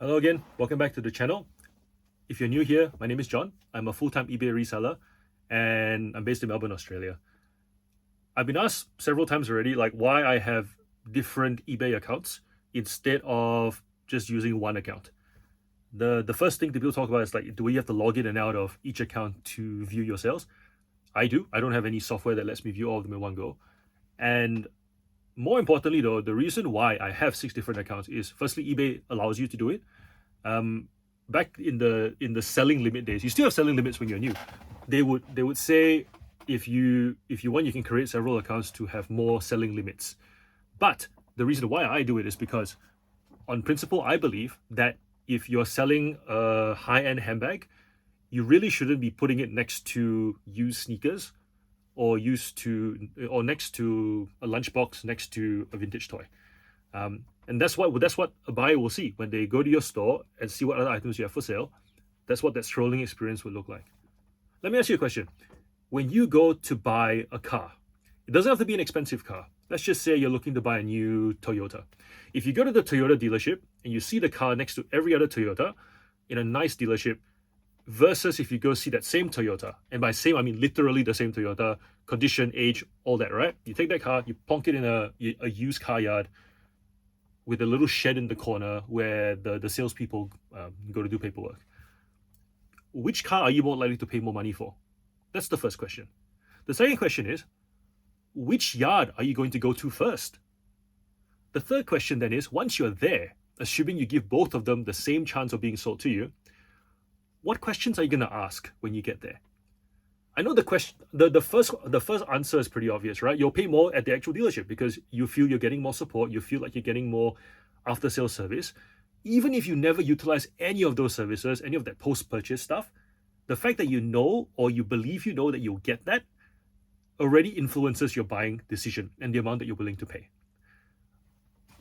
Hello again, welcome back to the channel. If you're new here, my name is John. I'm a full-time eBay reseller and I'm based in Melbourne, Australia. I've been asked several times already like why I have different eBay accounts instead of just using one account. The first thing that people talk about is like, do we have to log in and out of each account to view your sales? I do. I don't have any software that lets me view all of them in one go. And more importantly though, the reason why I have 6 different accounts is firstly, eBay allows you to do it. Back in the selling limit days, you still have selling limits when you're new. They would say if you want, you can create several accounts to have more selling limits. But the reason why I do it is because on principle, I believe that if you're selling a high-end handbag, you really shouldn't be putting it next to used sneakers or next to a lunchbox next to a vintage toy. And that's what a buyer will see when they go to your store and see what other items you have for sale. That's what that strolling experience would look like. Let me ask you a question. When you go to buy a car, it doesn't have to be an expensive car. Let's just say you're looking to buy a new Toyota. If you go to the Toyota dealership and you see the car next to every other Toyota in a nice dealership, versus if you go see that same Toyota, and by same I mean literally the same Toyota, condition, age, all that, right? You take that car, you plonk it in a used car yard with a little shed in the corner where the salespeople go to do paperwork. Which car are you more likely to pay more money for? That's the first question. The second question is, which yard are you going to go to first? The third question then is, once you're there, assuming you give both of them the same chance of being sold to you, what questions are you going to ask when you get there? I know the first answer is pretty obvious, right? You'll pay more at the actual dealership because you feel you're getting more support, you feel like you're getting more after sales service. Even if you never utilize any of those services, any of that post-purchase stuff, the fact that you know or you believe you know that you'll get that already influences your buying decision and the amount that you're willing to pay.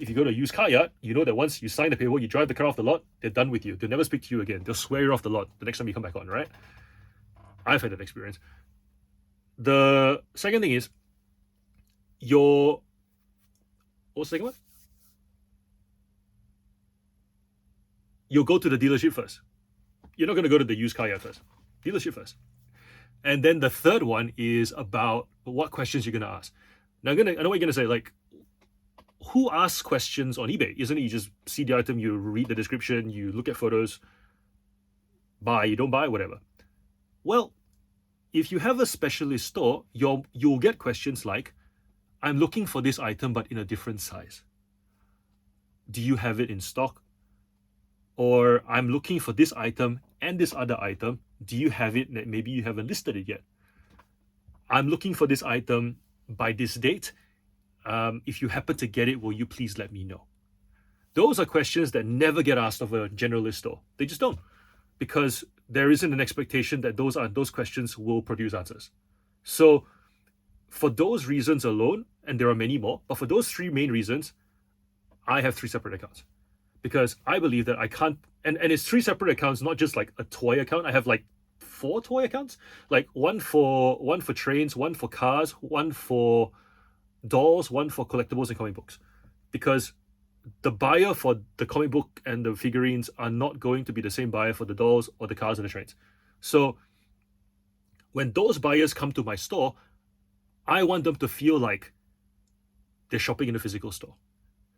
If you go to a used car yard, you know that once you sign the paperwork, you drive the car off the lot, they're done with you. They'll never speak to you again. They'll swear you off the lot the next time you come back on, right? I've had that experience. The second thing is what's the second one? You'll go to the dealership first. You're not going to go to the used car yard first. Dealership first. And then the third one is about what questions you're going to ask. Now, I know what you're going to say, like, who asks questions on eBay? Isn't it you just see the item, you read the description, you look at photos, buy, you don't buy, whatever. Well, if you have a specialist store, you'll get questions like, I'm looking for this item but in a different size. Do you have it in stock? Or I'm looking for this item and this other item. Do you have it that maybe you haven't listed it yet? I'm looking for this item by this date. If you happen to get it, will you please let me know? Those are questions that never get asked of a generalist store. They just don't, because there isn't an expectation that those questions will produce answers. So for those reasons alone, and there are many more, but for those 3 main reasons, I have 3 separate accounts. Because I believe that I can't, and it's 3 separate accounts, not just like a toy account. I have like 4 toy accounts, like one for trains, one for cars, one for dolls, one for collectibles and comic books, because the buyer for the comic book and the figurines are not going to be the same buyer for the dolls or the cars and the trains. So when those buyers come to my store, I want them to feel like they're shopping in a physical store.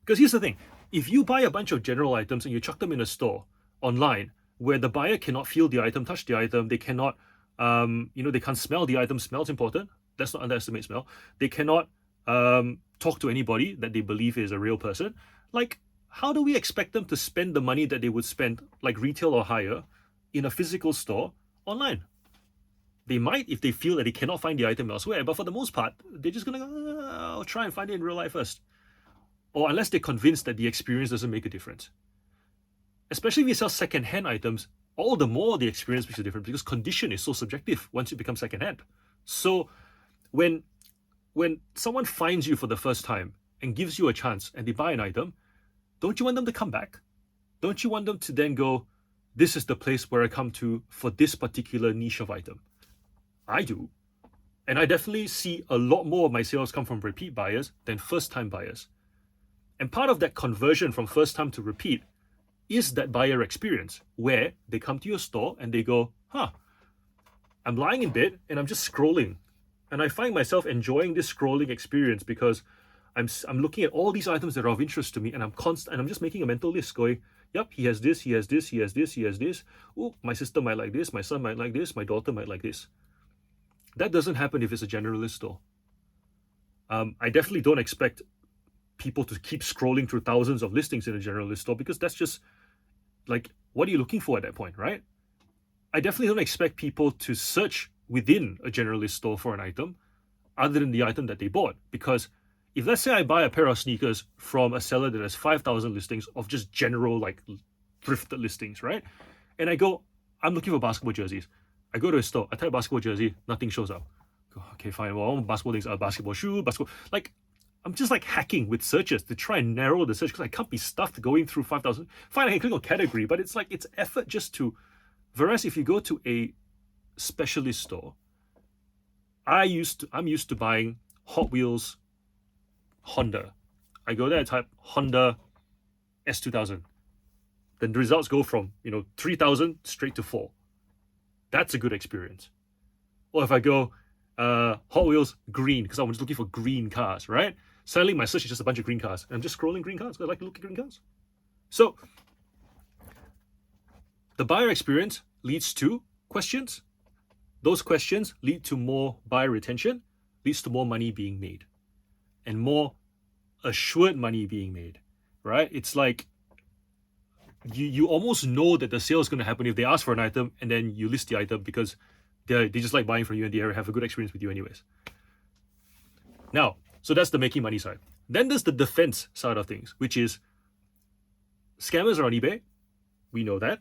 Because here's the thing, if you buy a bunch of general items and you chuck them in a store online where the buyer cannot feel the item, touch the item, they cannot they can't smell the item. Smell's important. Let's not underestimate smell. They cannot talk to anybody that they believe is a real person. Like, how do we expect them to spend the money that they would spend, like retail or higher, in a physical store online? They might if they feel that they cannot find the item elsewhere, but for the most part, they're just gonna go, I'll try and find it in real life first. Or unless they're convinced that the experience doesn't make a difference. Especially if you sell second-hand items, all the more the experience makes a difference because condition is so subjective once it becomes second-hand. So when someone finds you for the first time and gives you a chance and they buy an item, don't you want them to come back? Don't you want them to then go, this is the place where I come to for this particular niche of item? I do. And I definitely see a lot more of my sales come from repeat buyers than first-time buyers. And part of that conversion from first time to repeat is that buyer experience where they come to your store and they go, I'm lying in bed and I'm just scrolling. And I find myself enjoying this scrolling experience because I'm looking at all these items that are of interest to me, and I'm just making a mental list going, yep, he has this, he has this, he has this, he has this. Oh, my sister might like this, my son might like this, my daughter might like this. That doesn't happen if it's a generalist store. I definitely don't expect people to keep scrolling through thousands of listings in a generalist store, because that's just like, what are you looking for at that point, right? I definitely don't expect people to search within a generalist store for an item other than the item that they bought. Because if, let's say, I buy a pair of sneakers from a seller that has 5,000 listings of just general, like, thrifted listings, right? And I go, I'm looking for basketball jerseys. I go to a store, I type basketball jersey, nothing shows up. Go, okay, fine. Well, basketball things are basketball shoe, basketball. Like, I'm just like hacking with searches to try and narrow the search, because I can't be stuffed going through 5,000. Fine, I can click on category, but it's like, it's effort just to. Whereas if you go to a specialist store, I'm used to buying Hot Wheels, Honda. I go there, I type Honda S2000. Then the results go from 3,000 straight to 4. That's a good experience. Or if I go Hot Wheels green, because I'm just looking for green cars, right? Suddenly my search is just a bunch of green cars. And I'm just scrolling green cars. I like to look at green cars. So the buyer experience leads to questions. Those questions lead to more buyer retention, leads to more money being made, and more assured money being made, right? It's like you almost know that the sale is going to happen if they ask for an item and then you list the item, because they just like buying from you and they have a good experience with you anyways. Now, so that's the making money side. Then there's the defense side of things, which is scammers are on eBay. We know that.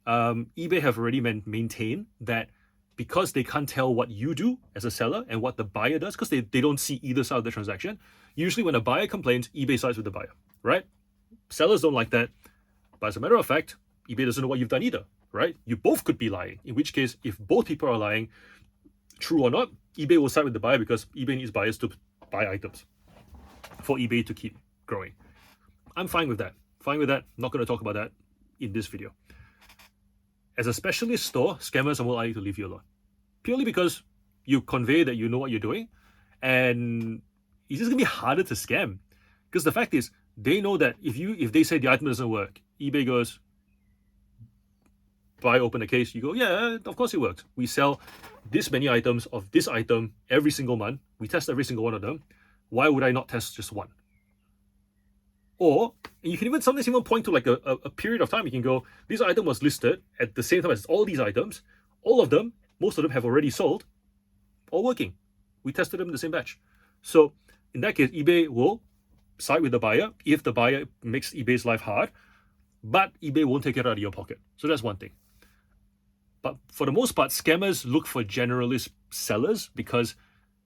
eBay have already maintained that because they can't tell what you do as a seller and what the buyer does, because they don't see either side of the transaction. Usually when a buyer complains, eBay sides with the buyer, right? Sellers don't like that. But as a matter of fact, eBay doesn't know what you've done either, right? You both could be lying, in which case, if both people are lying, true or not, eBay will side with the buyer, because eBay needs buyers to buy items for eBay to keep growing. I'm fine with that. I'm not going to talk about that in this video. As a specialist store, scammers are more likely to leave you alone, purely because you convey that you know what you're doing, and it's just gonna be harder to scam. Because the fact is, they know that if they say the item doesn't work, eBay goes, buy, open a case, you go, yeah, of course it works. We sell this many items of this item every single month. We test every single one of them. Why would I not test just one? Or you can sometimes point to like a period of time. You can go, this item was listed at the same time as all these items. All of them, most of them have already sold, all working. We tested them in the same batch. So in that case, eBay will side with the buyer if the buyer makes eBay's life hard, but eBay won't take it out of your pocket. So that's one thing. But for the most part, scammers look for generalist sellers because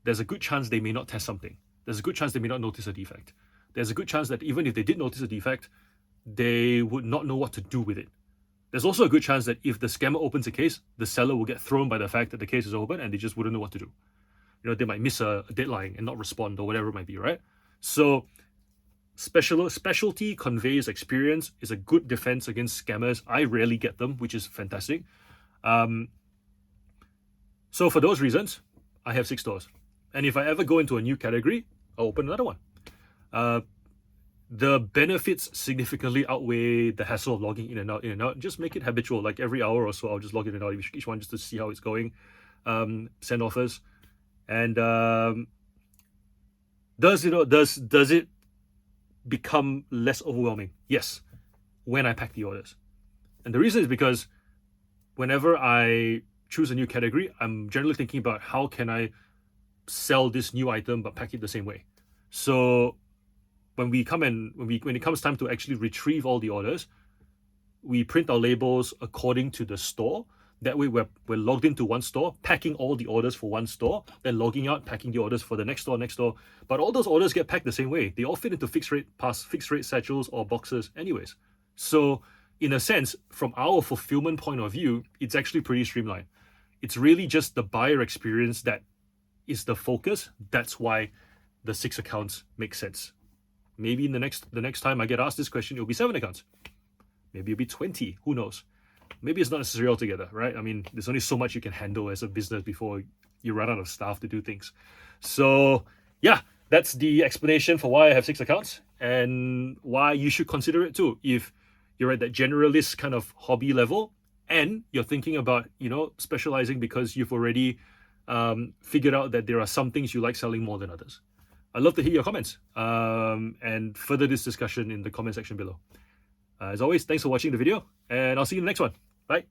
there's a good chance they may not test something. There's a good chance they may not notice a defect. There's a good chance that even if they did notice a defect, they would not know what to do with it. There's also a good chance that if the scammer opens a case, the seller will get thrown by the fact that the case is open and they just wouldn't know what to do. They might miss a deadline and not respond or whatever it might be, right? So specialty conveys experience, is a good defense against scammers. I rarely get them, which is fantastic. So for those reasons, I have 6 stores. And if I ever go into a new category, I'll open another one. The benefits significantly outweigh the hassle of logging in and out. Just make it habitual. Like every hour or so, I'll just log in and out each one just to see how it's going. Send offers. And does it become less overwhelming? Yes, when I pack the orders. And the reason is because whenever I choose a new category, I'm generally thinking about how can I sell this new item but pack it the same way. So when it comes time to actually retrieve all the orders, we print our labels according to the store. That way we're logged into one store, packing all the orders for one store, then logging out, packing the orders for the next store. But all those orders get packed the same way. They all fit into fixed rate satchels or boxes anyways. So in a sense, from our fulfillment point of view, it's actually pretty streamlined. It's really just the buyer experience that is the focus. That's why the 6 accounts make sense. Maybe in the next time I get asked this question, it'll be 7 accounts. maybe it'll be 20, who knows? Maybe it's not necessary altogether, right? I mean, there's only so much you can handle as a business before you run out of staff to do things. So yeah, that's the explanation for why I have 6 accounts and why you should consider it too. If you're at that generalist kind of hobby level and you're thinking about, specializing because you've already figured out that there are some things you like selling more than others. I'd love to hear your comments and further this discussion in the comment section below. As always, thanks for watching the video, and I'll see you in the next one. Bye.